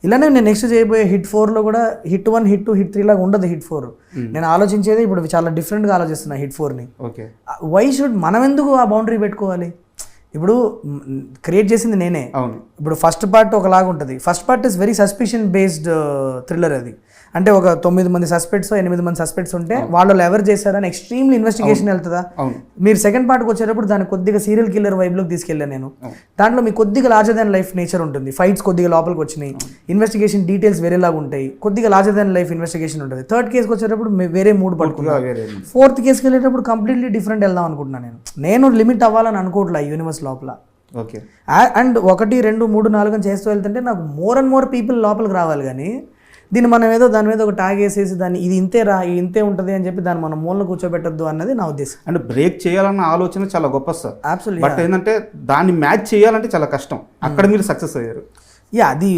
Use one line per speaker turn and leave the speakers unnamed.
ఇలానే నేను నెక్స్ట్ చేయబోయే హిట్ 4లో కూడా హిట్ 1 హిట్ 2 హిట్ 3 లాగా ఉండదు హిట్ 4. నేను ఆలోచించేది ఇప్పుడు చాలా డిఫరెంట్గా ఆలోచిస్తున్నా హిట్ 4ని.
ఓకే,
వై షుడ్ మనం ఎందుకు ఆ బౌండరీ పెట్టుకోవాలి? ఇప్పుడు క్రియేట్ చేసింది నేనే.
అవును.
ఇప్పుడు ఫస్ట్ పార్ట్ ఒకలాగా ఉంటుంది. First part is very suspicion based thriller. అది అంటే ఒక 9 మంది సస్పెక్ట్స్ 8 మంది సస్పెక్ట్స్ ఉంటే వాళ్ళు ఎవరు చేశారని ఎక్స్ట్రీమ్లీ ఇన్వెస్టిగేషన్ వెళ్తుందా. మీరు సెకండ్ పార్ట్కి వచ్చేటప్పుడు దాన్ని కొద్దిగా సీరియల్ కిల్లర్ వైబ్లోకి తీసుకెళ్ళాను నేను. దాంట్లో మీకు కొద్దిగా లార్జర్ దాన్ లైఫ్ నేచర్ ఉంటుంది. ఫైట్స్ కొద్దిగా లోపలికి వచ్చినాయి, ఇన్వెస్టిగేషన్ డీటెయిల్స్ వేరేలాగా ఉంటాయి, కొద్దిగా లార్జర్ దాన్ లైఫ్ ఇన్వెస్టిగేషన్ ఉంటుంది. థర్డ్ కేసుకి వచ్చేటప్పుడు వేరే మూడు పడుకుంటాను. ఫోర్త్ కేసుకి వెళ్ళేటప్పుడు కంప్లీట్లీ డిఫరెంట్ వెళ్దాం అనుకుంటున్నాను నేను లిమిట్ అవ్వాలని అనుకోవట్లే యూనివర్స్ లోపల.
ఓకే,
అండ్ 1 2 3 4 అని చేస్తూ వెళ్తుంటే నాకు మోర్ అండ్ మోర్ పీపుల్ లోపలికి రావాలి. కానీ దీన్ని మనం ఏదో దాని మీద ఒక ట్యాగ్ వేసేసి దాన్ని ఇది ఇంతే రా ఇది ఇంతే ఉంటుంది అని చెప్పి దాన్ని మనం మూలను కూర్చోబెట్టద్దు అన్నది నా ఉద్దేశం.
అంటే బ్రేక్ చేయాలన్న ఆలోచన చాలా గొప్ప సార్.
అబ్సల్యూట్లీ.
బట్ ఏంటంటే దాన్ని మ్యాచ్ చేయాలంటే చాలా కష్టం. అక్కడ మీరు సక్సెస్ అయ్యారు.
అది